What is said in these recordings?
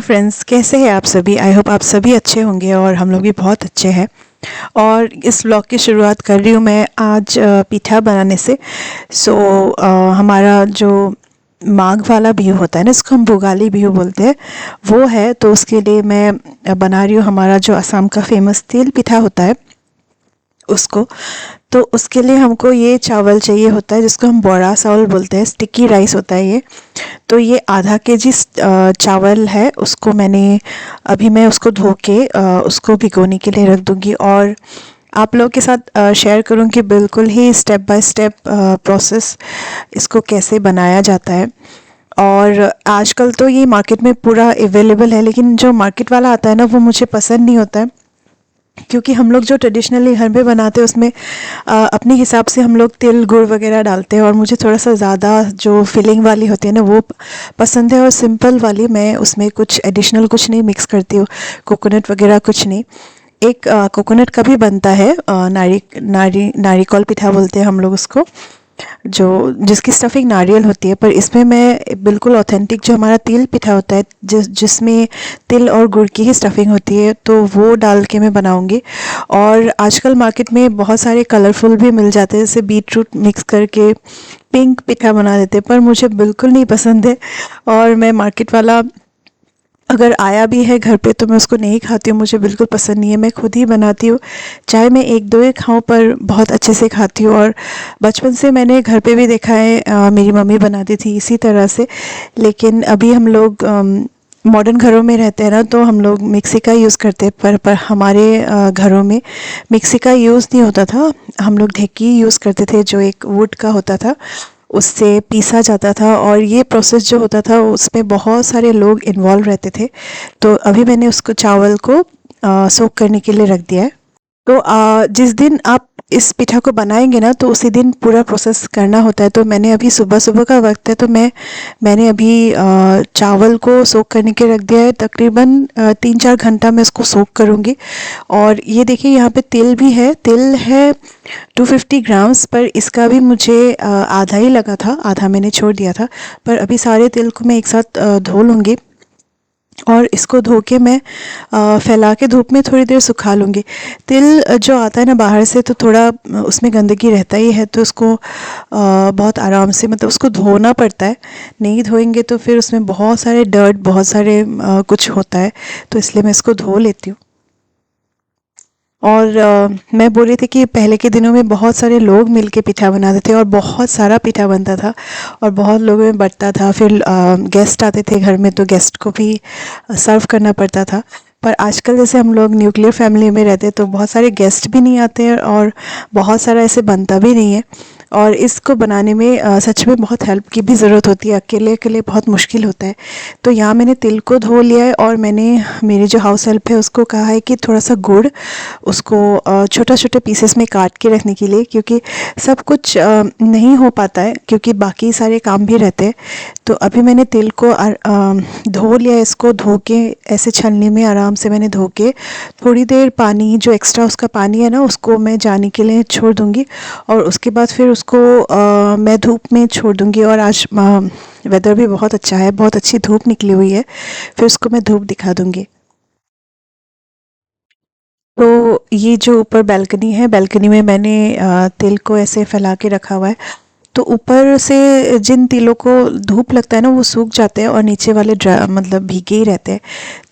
Friends, कैसे हैं आप सभी। आई होप आप सभी अच्छे होंगे और हम लोग भी बहुत अच्छे हैं। और इस व्लॉग की शुरुआत कर रही हूँ मैं आज पीठा बनाने से। सो हमारा जो माघ वाला बिहू होता है ना, इसको हम भोगाली बिहू बोलते हैं, वो है। तो उसके लिए मैं बना रही हूँ हमारा जो असम का फेमस तिल पिठा होता है उसको। तो उसके लिए हमको ये चावल चाहिए होता है जिसको हम बोरा चावल बोलते हैं, स्टिकी राइस होता है ये। तो ये आधा केजी चावल है, उसको मैं उसको धो के उसको भिगोने के लिए रख दूँगी। और आप लोग के साथ शेयर करूँगी बिल्कुल ही स्टेप बाय स्टेप प्रोसेस, इसको कैसे बनाया जाता है। और आजकल तो ये मार्केट में पूरा अवेलेबल है, लेकिन जो मार्केट वाला आता है ना, वो मुझे पसंद नहीं होता है। क्योंकि हम लोग जो ट्रेडिशनली घर पे बनाते हैं उसमें अपने हिसाब से हम लोग तिल गुड़ वगैरह डालते हैं, और मुझे थोड़ा सा ज़्यादा जो फिलिंग वाली होती है ना वो पसंद है। और सिंपल वाली मैं उसमें कुछ एडिशनल कुछ नहीं मिक्स करती हूँ, कोकोनट वगैरह कुछ नहीं। एक कोकोनट का भी बनता है, नारिकल पिठा बोलते हैं हम लोग उसको, जो जिसकी स्टफिंग नारियल होती है। पर इसमें मैं बिल्कुल ऑथेंटिक जो हमारा तिल पिठा होता है, जिसमें तिल और गुड़ की ही स्टफिंग होती है, तो वो डाल के मैं बनाऊंगी। और आजकल मार्केट में बहुत सारे कलरफुल भी मिल जाते हैं, जैसे बीट रूट मिक्स करके पिंक पिठा बना देते हैं, पर मुझे बिल्कुल नहीं पसंद है। और मैं मार्केट वाला अगर आया भी है घर पे तो मैं उसको नहीं खाती हूँ, मुझे बिल्कुल पसंद नहीं है। मैं खुद ही बनाती हूँ, चाहे मैं एक दो ही खाऊं पर बहुत अच्छे से खाती हूँ। और बचपन से मैंने घर पे भी देखा है, मेरी मम्मी बनाती थी इसी तरह से। लेकिन अभी हम लोग मॉडर्न घरों में रहते हैं ना, तो हम लोग मिक्सी का यूज़ करते हैं। पर हमारे घरों में मिक्सी का यूज़ नहीं होता था, हम लोग ढेकी यूज़ करते थे, जो एक वुड का होता था, उससे पीसा जाता था। और ये प्रोसेस जो होता था उसमें बहुत सारे लोग इन्वॉल्व रहते थे। तो अभी मैंने उसको चावल को सोक करने के लिए रख दिया है। तो जिस दिन आप इस पिठा को बनाएंगे ना, तो उसी दिन पूरा प्रोसेस करना होता है। तो मैंने अभी सुबह सुबह का वक्त है, तो मैंने अभी चावल को सोक करने के रख दिया है। तकरीबन 3-4 घंटा मैं इसको सोक करूँगी। और ये देखिए यहाँ पे तिल है 250 ग्राम्स, पर इसका भी मुझे आधा ही लगा था, आधा मैंने छोड़ दिया था। पर अभी सारे तिल को मैं एक साथ धो लूँगी, और इसको धो के मैं फैला के धूप में थोड़ी देर सुखा लूँगी। तिल जो आता है ना बाहर से, तो थोड़ा उसमें गंदगी रहता ही है, तो उसको बहुत आराम से, मतलब उसको धोना पड़ता है। नहीं धोएंगे तो फिर उसमें बहुत सारे डर्ट, बहुत सारे कुछ होता है, तो इसलिए मैं इसको धो लेती हूँ। और मैं बोल रही थी कि पहले के दिनों में बहुत सारे लोग मिलके पिठा बनाते थे, और बहुत सारा पिठा बनता था, और बहुत लोगों में बँटता था। फिर गेस्ट आते थे घर में, तो गेस्ट को भी सर्व करना पड़ता था। पर आजकल जैसे हम लोग न्यूक्लियर फैमिली में रहते हैं, तो बहुत सारे गेस्ट भी नहीं आते हैं, और बहुत सारा ऐसे बनता भी नहीं है। और इसको बनाने में सच में बहुत हेल्प की भी ज़रूरत होती है, अकेले अकेले बहुत मुश्किल होता है। तो यहाँ मैंने तिल को धो लिया है, और मैंने मेरी जो हाउस हेल्प है उसको कहा है कि थोड़ा सा गुड़ उसको छोटा छोटे पीसेस में काट के रखने के लिए, क्योंकि सब कुछ नहीं हो पाता है, क्योंकि बाकी सारे काम भी रहते हैं। तो अभी मैंने तिल को धो लिया, इसको धो के ऐसे छलनी में आराम से मैंने धो के थोड़ी देर पानी, जो एक्स्ट्रा उसका पानी है ना, उसको मैं जाने के लिए छोड़ दूँगी। और उसके बाद फिर उसको मैं धूप में छोड़ दूँगी। और आज वेदर भी बहुत अच्छा है, बहुत अच्छी धूप निकली हुई है, फिर उसको मैं धूप दिखा दूँगी। तो ये जो ऊपर बालकनी है, बालकनी में मैंने तिल को ऐसे फैला के रखा हुआ है। तो ऊपर से जिन तिलों को धूप लगता है ना, वो सूख जाते हैं, और नीचे वाले मतलब भीगे ही रहते हैं।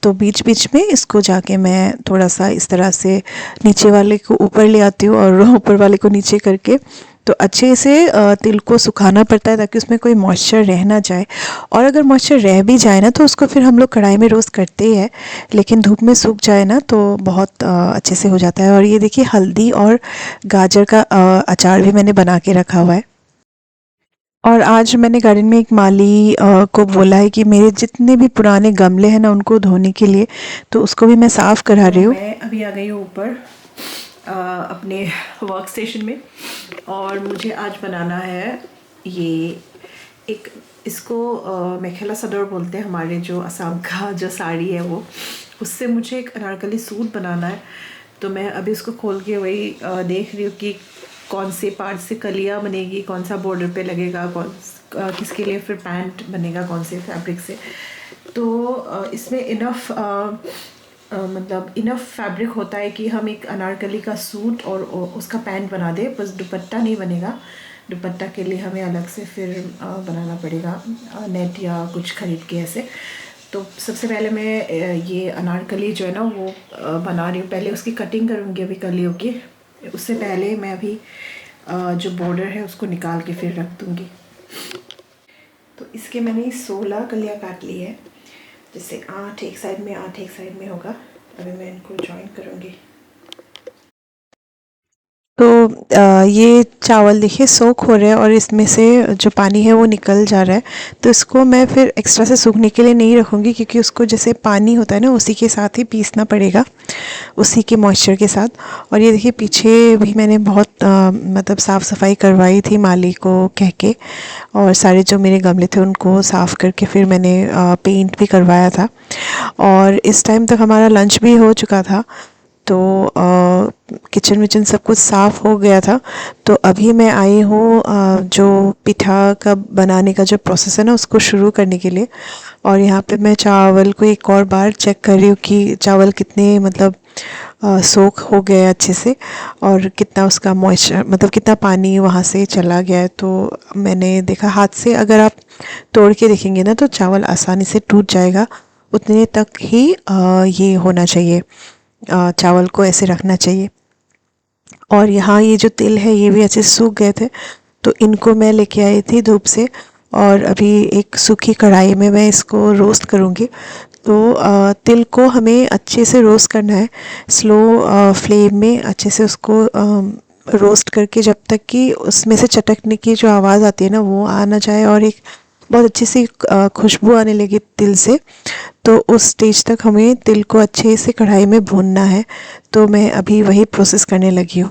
तो बीच बीच में इसको जाके मैं थोड़ा सा इस तरह से नीचे वाले को ऊपर ले आती हूँ, और ऊपर वाले को नीचे करके, तो अच्छे से तिल को सुखाना पड़ता है, ताकि उसमें कोई मॉइस्चर रह ना जाए। और अगर मॉइस्चर रह भी जाए ना, तो उसको फिर हम लोग कढ़ाई में रोस्ट करते ही है, लेकिन धूप में सूख जाए ना तो बहुत अच्छे से हो जाता है। और ये देखिए हल्दी और गाजर का अचार भी मैंने बना के रखा हुआ है। और आज मैंने गार्डन में एक माली को बोला है कि मेरे जितने भी पुराने गमले हैं ना, उनको धोने के लिए, तो उसको भी मैं साफ़ करा रही हूँ। मैं अभी आ गई हूँ ऊपर अपने वर्क स्टेशन में, और मुझे आज बनाना है ये एक, इसको मेखेला सदर बोलते हैं, हमारे जो असम का जो साड़ी है वो, उससे मुझे एक अनारकली सूट बनाना है। तो मैं अभी उसको खोल के वही देख रही हूँ कि कौन से पार्ट से कलियाँ बनेगी, कौन सा बॉर्डर पे लगेगा, किसके लिए फिर पैंट बनेगा, कौन से फैब्रिक से। तो इसमें इनफ मतलब इनफ फैब्रिक होता है कि हम एक अनारकली का सूट और उसका पैंट बना दे, बस दुपट्टा नहीं बनेगा। दुपट्टा के लिए हमें अलग से फिर बनाना पड़ेगा नेट या कुछ ख़रीद के ऐसे। तो सबसे पहले मैं ये अनारकली जो है ना वो बना रही हूँ। पहले उसकी कटिंग करूँगी अभी कलियों की। उससे पहले मैं अभी जो बॉर्डर है उसको निकाल के फिर रख दूँगी। तो इसके मैंने 16 कलियाँ काट ली है, जैसे 8 एक साइड में 8 एक साइड में होगा। अभी मैं इनको जॉइन करूँगी। तो ये चावल देखिए सोख हो रहे हैं और इसमें से जो पानी है वो निकल जा रहा है। तो इसको मैं फिर एक्स्ट्रा से सूखने के लिए नहीं रखूँगी, क्योंकि उसको जैसे पानी होता है ना उसी के साथ ही पीसना पड़ेगा, उसी के मॉइस्चर के साथ। और ये देखिए पीछे भी मैंने बहुत मतलब साफ़ सफाई करवाई थी माली को कह के, और सारे जो मेरे गमले थे उनको साफ़ करके फिर मैंने पेंट भी करवाया था। और इस टाइम तक हमारा लंच भी हो चुका था, तो किचन विचन सब कुछ साफ़ हो गया था। तो अभी मैं आई हूँ जो पिठा का बनाने का जो प्रोसेस है ना उसको शुरू करने के लिए। और यहाँ पे मैं चावल को एक और बार चेक कर रही हूँ कि चावल कितने मतलब सोख हो गए अच्छे से, और कितना उसका मॉइस्चर मतलब कितना पानी वहाँ से चला गया है। तो मैंने देखा हाथ से अगर आप तोड़ के देखेंगे ना तो चावल आसानी से टूट जाएगा, उतने तक ही ये होना चाहिए, चावल को ऐसे रखना चाहिए। और यहाँ ये जो तिल है ये भी अच्छे से सूख गए थे, तो इनको मैं लेके आई थी धूप से, और अभी एक सूखी कढ़ाई में मैं इसको रोस्ट करूँगी। तो तिल को हमें अच्छे से रोस्ट करना है, स्लो फ्लेम में अच्छे से उसको रोस्ट करके, जब तक कि उसमें से चटकने की जो आवाज़ आती है ना वो आ ना जाए और एक बहुत अच्छी सी खुशबू आने लगी तिल से। तो उस स्टेज तक हमें तिल को अच्छे से कढ़ाई में भूनना है। तो मैं अभी वही प्रोसेस करने लगी हूँ।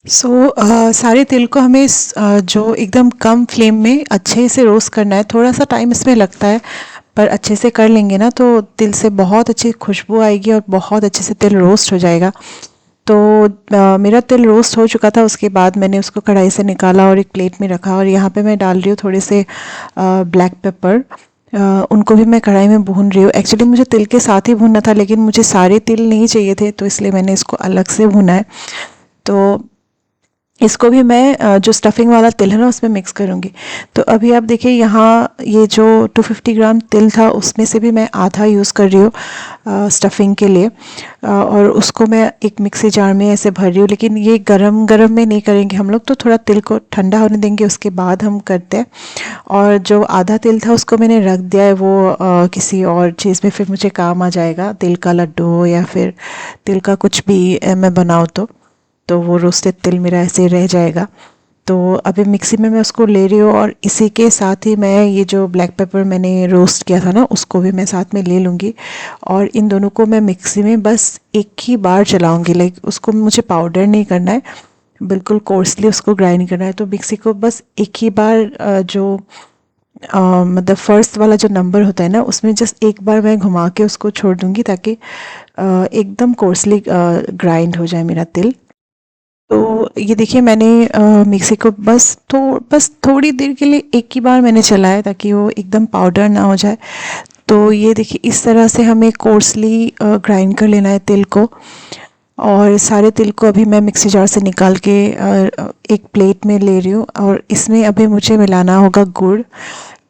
सारे तिल को हमें जो एकदम कम फ्लेम में अच्छे से रोस्ट करना है। थोड़ा सा टाइम इसमें लगता है, पर अच्छे से कर लेंगे ना तो तिल से बहुत अच्छी खुशबू आएगी और बहुत अच्छे से तिल रोस्ट हो जाएगा। तो मेरा तिल रोस्ट हो चुका था, उसके बाद मैंने उसको कढ़ाई से निकाला और एक प्लेट में रखा। और यहाँ पे मैं डाल रही हूँ थोड़े से ब्लैक पेपर, उनको भी मैं कढ़ाई में भून रही हूँ। एक्चुअली मुझे तिल के साथ ही भूनना था, लेकिन मुझे सारे तिल नहीं चाहिए थे, तो इसलिए मैंने इसको अलग से भूना है। तो इसको भी मैं जो स्टफिंग वाला तिल है ना उसमें मिक्स करूँगी। तो अभी आप देखिए यहाँ ये जो 250 ग्राम तिल था उसमें से भी मैं आधा यूज़ कर रही हूँ स्टफिंग के लिए, और उसको मैं एक मिक्सी जार में ऐसे भर रही हूँ। लेकिन ये गरम गरम में नहीं करेंगे हम लोग, तो थोड़ा तिल को ठंडा होने देंगे, उसके बाद हम करते हैं। और जो आधा तिल था उसको मैंने रख दिया है, वो किसी और चीज़ में फिर मुझे काम आ जाएगा, तिल का लड्डू हो या फिर तिल का कुछ भी मैं बनाऊँ तो वो रोस्टेड तिल मेरा ऐसे रह जाएगा। तो अभी मिक्सी में मैं उसको ले रही हूँ, और इसी के साथ ही मैं ये जो ब्लैक पेपर मैंने रोस्ट किया था ना उसको भी मैं साथ में ले लूँगी। और इन दोनों को मैं मिक्सी में बस एक ही बार चलाऊँगी, लाइक उसको मुझे पाउडर नहीं करना है, बिल्कुल कोर्सली उसको ग्राइंड नहीं करना है। तो मिक्सी को बस एक ही बार जो मतलब फर्स्ट वाला जो नंबर होता है ना उसमें जस्ट एक बार मैं घुमा के उसको छोड़ दूँगी, ताकि एकदम कोर्सली ग्राइंड हो जाए मेरा तिल। तो ये देखिए मैंने मिक्सी को बस थोड़ी देर के लिए एक ही बार मैंने चलाया, ताकि वो एकदम पाउडर ना हो जाए। तो ये देखिए इस तरह से हमें कोर्सली ग्राइंड कर लेना है तिल को। और सारे तिल को अभी मैं मिक्सी जार से निकाल के एक प्लेट में ले रही हूँ, और इसमें अभी मुझे मिलाना होगा गुड़।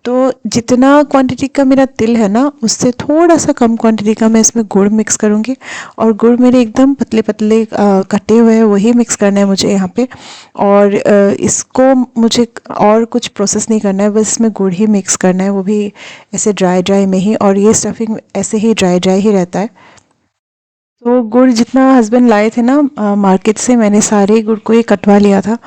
तो जितना क्वांटिटी का मेरा तिल है ना उससे थोड़ा सा कम क्वांटिटी का मैं इसमें गुड़ मिक्स करूँगी। और गुड़ मेरे एकदम पतले पतले कटे हुए हैं, वही मिक्स करना है मुझे यहाँ पे। और इसको मुझे और कुछ प्रोसेस नहीं करना है, बस इसमें गुड़ ही मिक्स करना है, वो भी ऐसे ड्राई ड्राई में ही। और ये स्टफिंग ऐसे ही ड्राई ड्राई ही रहता है। तो गुड़ जितना हस्बैंड लाए थे ना मार्केट से, मैंने सारे गुड़ को ही कटवा लिया था।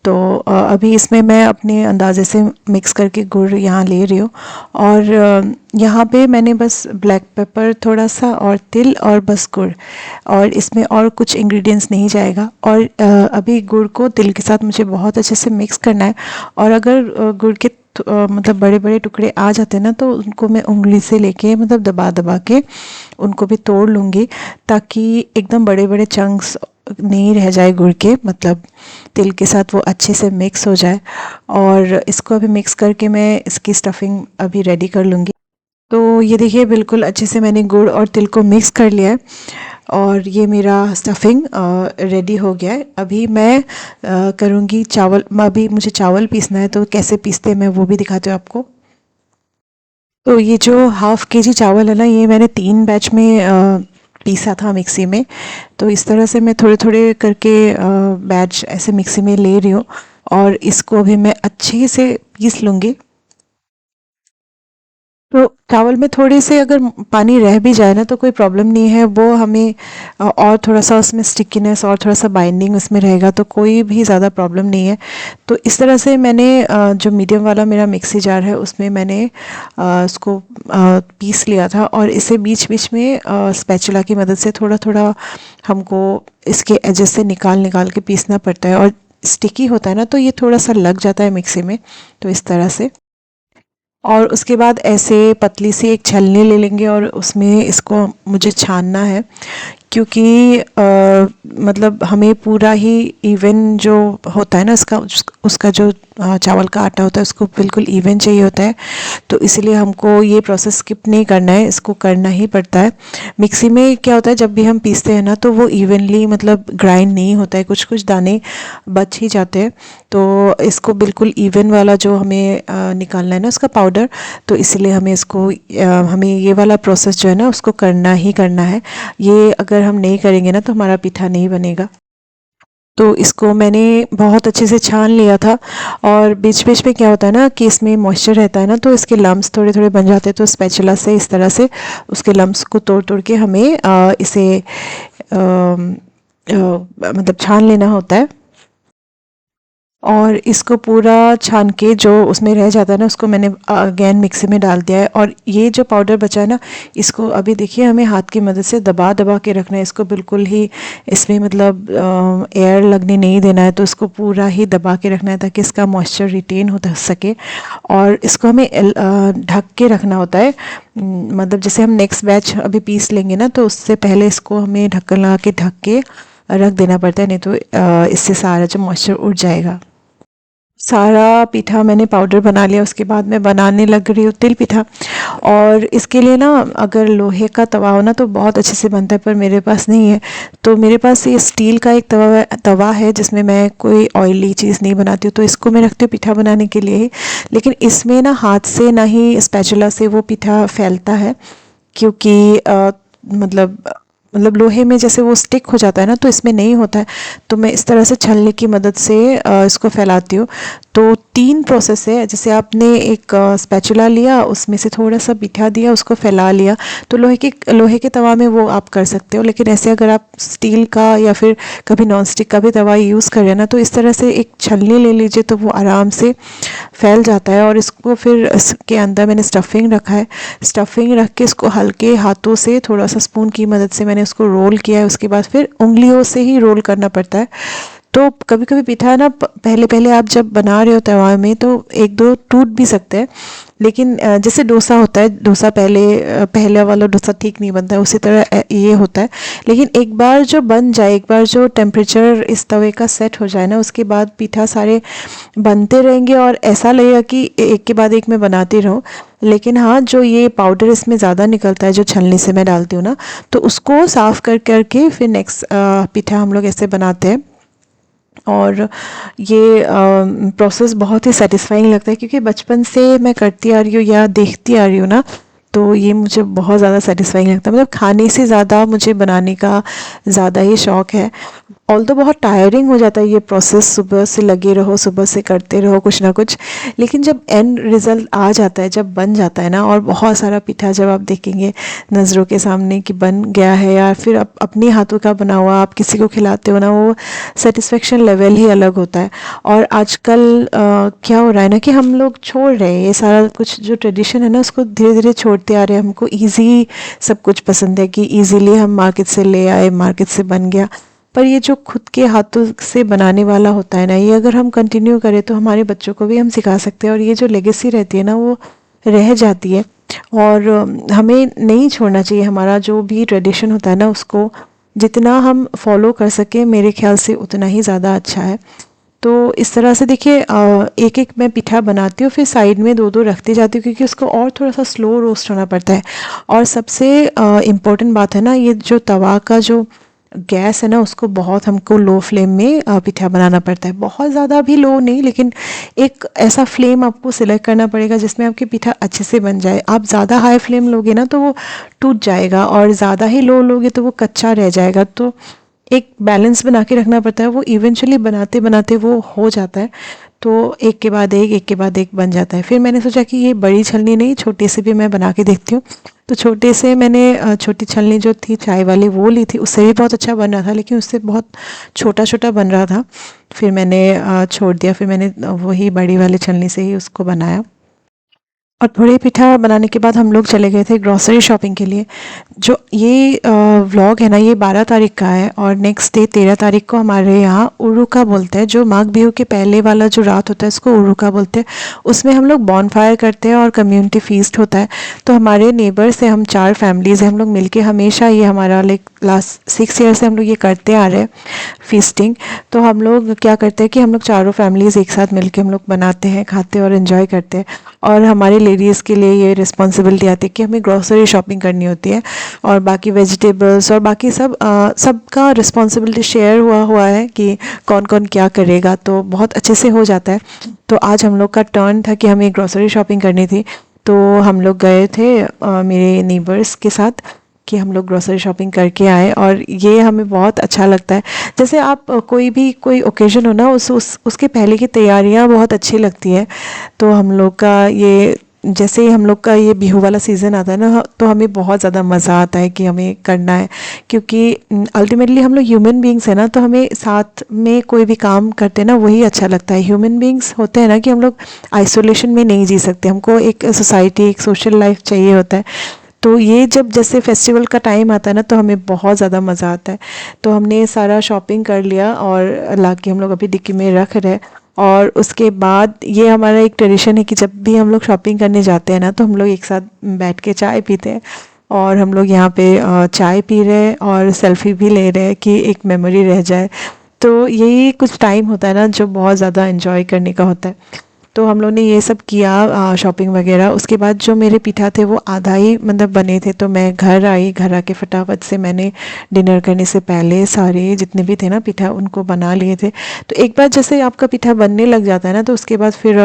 तो अभी इसमें मैं अपने अंदाज़े से मिक्स करके गुड़ यहाँ ले रही हूँ। और यहाँ पे मैंने बस ब्लैक पेपर थोड़ा सा और तिल और बस गुड़, और इसमें और कुछ इंग्रेडिएंट्स नहीं जाएगा। और अभी गुड़ को तिल के साथ मुझे बहुत अच्छे से मिक्स करना है। और अगर गुड़ के मतलब बड़े बड़े टुकड़े आ जाते हैं ना तो उनको मैं उंगली से लेके मतलब दबा दबा के उनको भी तोड़ लूँगी, ताकि एकदम बड़े बड़े चंक्स नहीं रह जाए गुड़ के, मतलब तिल के साथ वो अच्छे से मिक्स हो जाए। और इसको अभी मिक्स करके मैं इसकी स्टफिंग अभी रेडी कर लूँगी। तो ये देखिए बिल्कुल अच्छे से मैंने गुड़ और तिल को मिक्स कर लिया है और ये मेरा स्टफिंग रेडी हो गया है। अभी मैं करूँगी चावल। अभी मुझे चावल पीसना है, तो कैसे पीसते हैं मैं वो भी दिखाती हूँ आपको। तो ये जो हाफ़ केजी चावल है ना, ये मैंने 3 बैच में पीसा था मिक्सी में। तो इस तरह से मैं थोड़े थोड़े करके बैच ऐसे मिक्सी में ले रही हूँ और इसको अभी मैं अच्छे से पीस लूँगी। तो चावल में थोड़े से अगर पानी रह भी जाए ना तो कोई प्रॉब्लम नहीं है, वो हमें और थोड़ा-सा उसमें स्टिकीनेस और थोड़ा-सा बाइंडिंग उसमें रहेगा तो कोई भी ज़्यादा प्रॉब्लम नहीं है। तो इस तरह से मैंने जो मीडियम वाला मेरा मिक्सी जार है उसमें मैंने उसको पीस लिया था और इसे बीच-बीच में स्पैचुला की मदद से थोड़ा-थोड़ा हमको इसके एजेस से निकाल-निकाल के पीसना पड़ता है और स्टिकी होता है ना तो ये थोड़ा-सा लग जाता है मिक्सी में, तो इस तरह से। और उसके बाद ऐसे पतली सी एक छलनी ले लेंगे और उसमें इसको मुझे छानना है, क्योंकि मतलब हमें पूरा ही इवन जो होता है ना उसका जो चावल का आटा होता है उसको बिल्कुल इवन चाहिए होता है। तो इसलिए हमको ये प्रोसेस स्किप नहीं करना है, इसको करना ही पड़ता है। मिक्सी में क्या होता है जब भी हम पीसते हैं ना तो वो इवनली मतलब ग्राइंड नहीं होता है, कुछ कुछ दाने बच ही जाते हैं। तो इसको बिल्कुल इवन वाला जो हमें निकालना है ना उसका पाउडर, तो इसलिए हमें इसको हमें ये वाला प्रोसेस जो है ना उसको करना ही करना है। ये अगर हम नहीं करेंगे ना तो हमारा पीठा नहीं बनेगा। तो इसको मैंने बहुत अच्छे से छान लिया था और बीच-बीच में क्या होता है ना कि इसमें मॉइस्चर रहता है ना तो इसके लम्प्स थोड़े-थोड़े बन जाते हैं, तो स्पैचुला से इस तरह से उसके लम्प्स को तोड़-तोड़ के हमें इसे मतलब छान लेना होता है। और इसको पूरा छान के जो उसमें रह जाता है ना उसको मैंने अगेन मिक्सी में डाल दिया है। और ये जो पाउडर बचा है ना इसको अभी देखिए हमें हाथ की मदद से दबा दबा के रखना है। इसको बिल्कुल ही इसमें मतलब एयर लगने नहीं देना है, तो इसको पूरा ही दबा के रखना है ताकि इसका मॉइस्चर रिटेन हो सके। और इसको हमें ढक के रखना होता है। मतलब जैसे हम नेक्स्ट बैच अभी पीस लेंगे ना तो उससे पहले इसको हमें ढक्कन लगा के ढक के रख देना पड़ता है, नहीं तो इससे सारा जो मॉइस्चर उड़ जाएगा। सारा पीठा मैंने पाउडर बना लिया, उसके बाद मैं बनाने लग रही हूँ तिल पीठा। और इसके लिए ना अगर लोहे का तवा हो ना तो बहुत अच्छे से बनता है, पर मेरे पास नहीं है। तो मेरे पास ये स्टील का एक तवा है जिसमें मैं कोई ऑयली चीज़ नहीं बनाती हूँ, तो इसको मैं रखती हूँ पीठा बनाने के लिए ही। लेकिन इसमें ना हाथ से ना ही स्पैचुला से वो पीठा फैलता है, क्योंकि मतलब लोहे में जैसे वो स्टिक हो जाता है ना तो इसमें नहीं होता है। तो मैं इस तरह से छलनी की मदद से इसको फैलाती हूँ। तो 3 प्रोसेस है, जैसे आपने एक स्पैचुला लिया, उसमें से थोड़ा सा पीठा दिया, उसको फैला लिया। तो लोहे के तवा में वो आप कर सकते हो, लेकिन ऐसे अगर आप स्टील का या फिर कभी नॉन स्टिक का भी तवा यूज़ करें ना तो इस तरह से एक छलनी ले लीजिए तो वो आराम से फैल जाता है। और इसको फिर इसके अंदर मैंने स्टफिंग रखा है। स्टफिंग रख के इसको हल्के हाथों से थोड़ा सा स्पून की मदद से मैंने उसको रोल किया है। उसके बाद फिर उंगलियों से ही रोल करना पड़ता है। तो कभी-कभी पीठा ना पहले-पहले आप जब बना रहे हो तवा में तो 1-2 टूट भी सकते हैं। लेकिन जैसे डोसा होता है, डोसा पहले वाला डोसा ठीक नहीं बनता है, उसी तरह ये होता है। लेकिन एक बार जो बन जाए, एक बार जो टेम्परेचर इस तवे का सेट हो जाए ना, उसके बाद पीठा सारे बनते रहेंगे और ऐसा लगेगा कि एक के बाद एक मैं बनाती रहूँ। लेकिन हाँ, जो ये पाउडर इसमें ज़्यादा निकलता है जो छलनी से मैं डालती हूँ ना, तो उसको साफ़ करके फिर नेक्स्ट पीठा हम लोग ऐसे बनाते हैं। और ये प्रोसेस बहुत ही सेटिस्फाइंग लगता है, क्योंकि बचपन से मैं करती आ रही हूँ या देखती आ रही हूँ ना, तो ये मुझे बहुत ज़्यादा सेटिस्फाइंग लगता है। मतलब खाने से ज़्यादा मुझे बनाने का ज़्यादा ही शौक़ है। ऑल्दो बहुत टायरिंग हो जाता है ये प्रोसेस, सुबह से लगे रहो, सुबह से करते रहो कुछ ना कुछ। लेकिन जब एंड रिज़ल्ट आ जाता है, जब बन जाता है ना, और बहुत सारा पीठा जब आप देखेंगे नज़रों के सामने कि बन गया है, या फिर अपने हाथों का बना हुआ आप किसी को खिलाते हो ना, वो सेटिस्फेक्शन लेवल ही अलग होता है। और आजकल क्या हो रहा है ना कि हम लोग छोड़ रहे हैं ये सारा कुछ, जो ट्रेडिशन है ना उसको धीरे धीरे छोड़ते आ रहे हैं। हमको ईज़ी सब कुछ पसंद है कि ईज़िली हम मार्केट से ले आए, मार्केट से बन गया। पर ये जो खुद के हाथों से बनाने वाला होता है ना, ये अगर हम कंटिन्यू करें तो हमारे बच्चों को भी हम सिखा सकते हैं, और ये जो लेगेसी रहती है ना वो रह जाती है। और हमें नहीं छोड़ना चाहिए। हमारा जो भी ट्रेडिशन होता है ना उसको जितना हम फॉलो कर सकें, मेरे ख्याल से उतना ही ज़्यादा अच्छा है। तो इस तरह से देखिए एक एक मैं पिठा बनाती हूँ, फिर साइड में दो दो रखती जाती हूँ, क्योंकि उसको और थोड़ा सा स्लो रोस्ट होना पड़ता है। और सबसे इम्पोर्टेंट बात है ना, ये जो तवा का जो गैस है ना, उसको बहुत हमको लो फ्लेम में पिठा बनाना पड़ता है। बहुत ज़्यादा भी लो नहीं, लेकिन एक ऐसा फ्लेम आपको सिलेक्ट करना पड़ेगा जिसमें आपकी पिठा अच्छे से बन जाए। आप ज़्यादा हाई फ्लेम लोगे ना तो वो टूट जाएगा, और ज़्यादा ही लो लोगे तो वो कच्चा रह जाएगा। तो एक बैलेंस बना के रखना पड़ता है, वो इवेंचुअली बनाते बनाते वो हो जाता है। तो एक के बाद एक बन जाता है। फिर मैंने सोचा कि ये बड़ी छलनी नहीं, छोटे से भी मैं बना के देखती हूँ। तो छोटे से मैंने छोटी छलनी जो थी चाय वाली वो ली थी, उससे भी बहुत अच्छा बन रहा था, लेकिन उससे बहुत छोटा छोटा बन रहा था। फिर मैंने छोड़ दिया, फिर मैंने वही बड़ी वाली छलनी से ही उसको बनाया। और थोड़े पिठा बनाने के बाद हम लोग चले गए थे ग्रॉसरी शॉपिंग के लिए। जो ये व्लॉग है ना, ये 12 तारीख का है, और नेक्स्ट डे 13 तारीख को हमारे यहाँ उरुका बोलते हैं। जो माघ बिहू के पहले वाला जो रात होता है उसको उरुका बोलते हैं। उसमें हम लोग बॉनफायर करते हैं और कम्युनिटी फीस्ट होता है। तो हमारे नेबर से हम 4 फैमिलीज़ हैं, हम लोग मिलके हमेशा ये हमारा लाइक लास्ट 6 ईयर से हम लोग ये करते आ रहे हैं फीस्टिंग। तो हम लोग क्या करते हैं कि हम लोग चारों फैमिलीज़ एक साथ मिलके हम लोग बनाते हैं, खाते हैं और इन्जॉय करते हैं। और हमारे लेडीज़ के लिए ये रिस्पॉन्सिबिलिटी आती है कि हमें ग्रॉसरी शॉपिंग करनी होती है, और बाकी वेजिटेबल्स और बाकी सब सबका रिस्पॉन्सिबिलिटी शेयर हुआ है कि कौन कौन क्या करेगा, तो बहुत अच्छे से हो जाता है। तो आज हम लोग का टर्न था कि हमें ग्रॉसरी शॉपिंग करनी थी। तो हम लोग गए थे मेरे नेबर्स के साथ कि हम लोग ग्रॉसरी शॉपिंग करके आए, और ये हमें बहुत अच्छा लगता है। जैसे आप कोई ओकेजन हो ना, उसके पहले की तैयारियां बहुत अच्छी लगती है। तो हम लोग का ये जैसे ही हम लोग का ये बिहू वाला सीज़न आता है ना, तो हमें बहुत ज़्यादा मज़ा आता है कि हमें करना है। क्योंकि अल्टीमेटली हम लोग ह्यूमन बींग्स हैं ना, तो हमें साथ में कोई भी काम करते हैं ना वही अच्छा लगता है। ह्यूमन बींग्स होते हैं ना कि हम लोग आइसोलेशन में नहीं जी सकते, हमको एक सोसाइटी, एक सोशल लाइफ चाहिए होता है। तो ये जब जैसे फेस्टिवल का टाइम आता है ना, तो हमें बहुत ज़्यादा मज़ा आता है। तो हमने सारा शॉपिंग कर लिया और ला के हम लोग अभी डिक्की में रख रहे हैं। और उसके बाद ये हमारा एक ट्रेडिशन है कि जब भी हम लोग शॉपिंग करने जाते हैं ना, तो हम लोग एक साथ बैठ के चाय पीते हैं। और हम लोग यहाँ पे चाय पी रहे हैं और सेल्फी भी ले रहे हैं कि एक मेमोरी रह जाए। तो यही कुछ टाइम होता है ना जो बहुत ज़्यादा इन्जॉय करने का होता है। तो हम लोग ने ये सब किया शॉपिंग वगैरह। उसके बाद जो मेरे पिठा थे वो आधा ही मतलब बने थे, तो मैं घर आई। घर आके फटाफट से मैंने डिनर करने से पहले सारे जितने भी थे ना पिठा उनको बना लिए थे। तो एक बार जैसे आपका पिठा बनने लग जाता है ना, तो उसके बाद फिर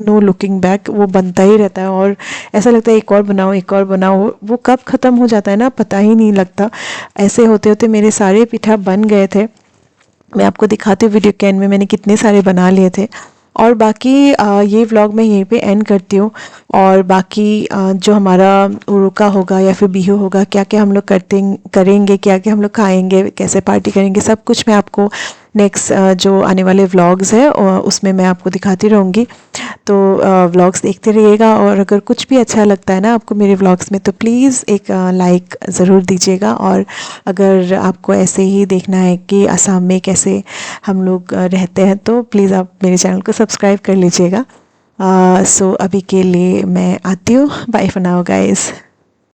नो लुकिंग बैक, वो बनता ही रहता है। और ऐसा लगता है एक और बनाओ, एक और बनाओ। वो कब ख़त्म हो जाता है ना पता ही नहीं लगता। ऐसे होते होते मेरे सारे पिठा बन गए थे। मैं आपको दिखाती हूँ वीडियो के एंड में मैंने कितने सारे बना लिए थे। और बाकी ये व्लॉग मैं यहीं पे एंड करती हूँ। और बाकी जो हमारा उरुका होगा या फिर बिहू होगा, क्या क्या हम लोग करेंगे, क्या क्या हम लोग खाएंगे, कैसे पार्टी करेंगे, सब कुछ मैं आपको नेक्स्ट जो आने वाले व्लॉग्स है उसमें मैं आपको दिखाती रहूँगी। तो व्लॉग्स देखते रहिएगा। और अगर कुछ भी अच्छा लगता है ना आपको मेरे व्लॉग्स में, तो प्लीज़ एक लाइक ज़रूर दीजिएगा। और अगर आपको ऐसे ही देखना है कि असम में कैसे हम लोग रहते हैं, तो प्लीज़ आप मेरे चैनल को सब्सक्राइब कर लीजिएगा। सो अभी के लिए मैं आती हूँ। Bye for now guys.